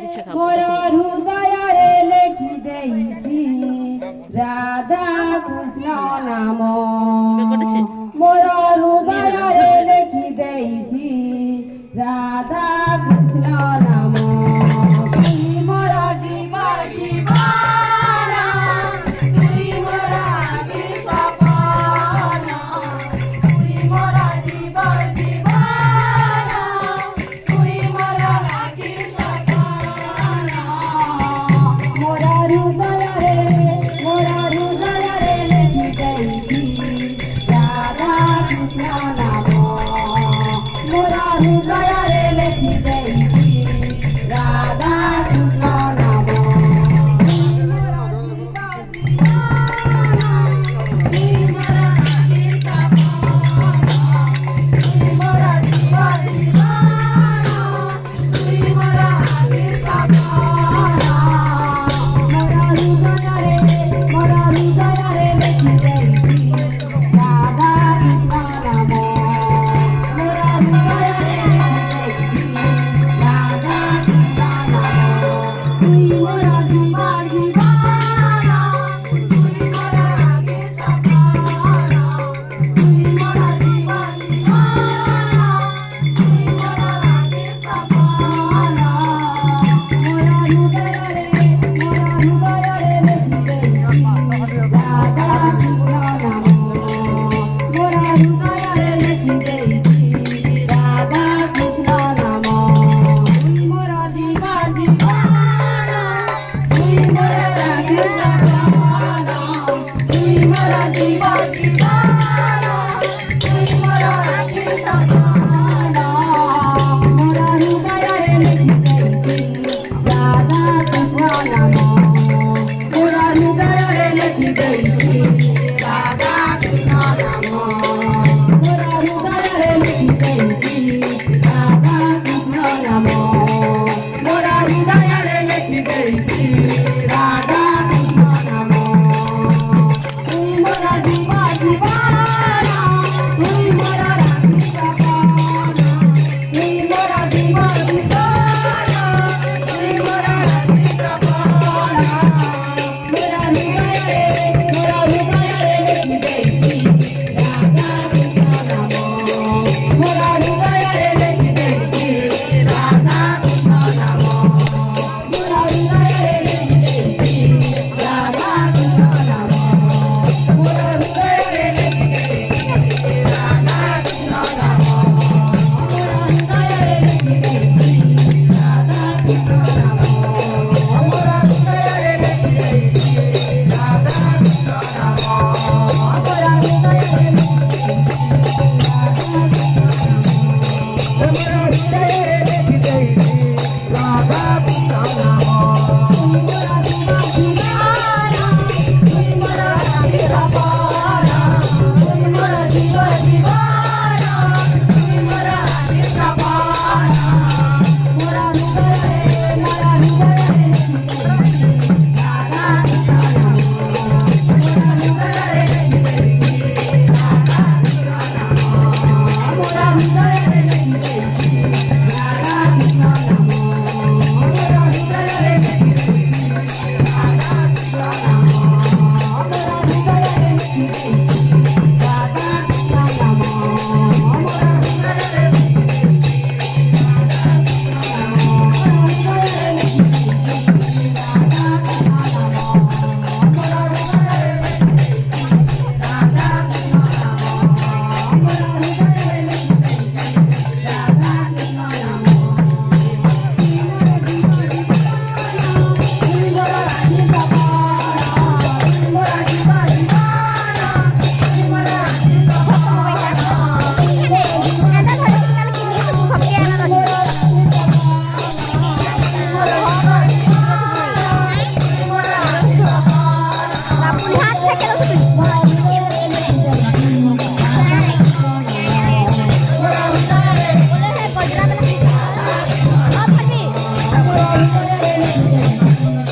দিচ্ছে খাবো। মোর হৃদয়ে লেখি দেইছি রাধা কৃষ্ণ নাম। মোর হৃদয়ে লেখি দেইছি রাধা কৃষ্ণ নাম। তুই মোর জীবন জীবন, তুই মোর আদি সপন, তুই মোর জীবন জীবন, তুই মোর আদি সপন। মোর হৃদয়ে লেখি দেইছি রাধা কৃষ্ণ নাম। মোর হৃদয়ে লেখি দেইছি রাধা কৃষ্ণ নাম। তুই মোর জীবন জীবন, তুই মোর আদি সপন, তুই মোর জীবন জীবন, তুই মোর আদি সপন। মোর হৃদয়ে লেখি দেইছি রাধা কৃষ্ণ নাম। মোর হৃদয়ে লেখি দেইছি রাধা কৃষ্ণ নাম। তুই মোর জীবন জীবন, তুই মোর আদি সপন, তুই মোর জীবন জীবন, তুই মোর আদি সপন। মোর হৃদয়ে লেখি দেইছি রাধা কৃষ্ণ নাম। মোর হৃদয়ে লেখি দেইছি রাধা কৃষ্ণ নাম। তুই মোর জীবন জীবন, তুই মোর আদি সপন, তুই মোর জীবন জীবন, তুই মোর আদি সপন। মোর হৃদয়ে লেখি দেইছি রাধা কৃষ্ণ নাম। মোর হৃদয়ে লেখি দেইছি রাধা কৃষ্ণ নাম। মোর হৃদয়ে লেখি দেইছি রাধা কৃষ্ণ নাম। মোর হৃদয়ে লেখি দেইছি রাধা কৃষ্ণ নাম। তুই মোর জীবন জীবন, তুই মোর আদি সপন, তুই মোর জীবন জীবন, তুই মোর আদি সপন। মোর হৃদয়ে লেখি দেইছি রাধা কৃষ্ণ নাম। মোর হৃদয়ে লেখি দেইছি রাধা কৃষ্ণ নাম। মোর হৃদয়ে লেখি দেইছি রাধা কৃষ্ণ নাম। মোর হৃদয়ে লেখি দেইছি রাধা কৃষ্ণ নাম। মোর হৃদয়ে লেখি দেইছি রাধা কৃষ্ণ নাম। মোর হৃদয়ে লেখি দেইছি রাধা কৃষ্ণ নাম। মোর হৃদয়ে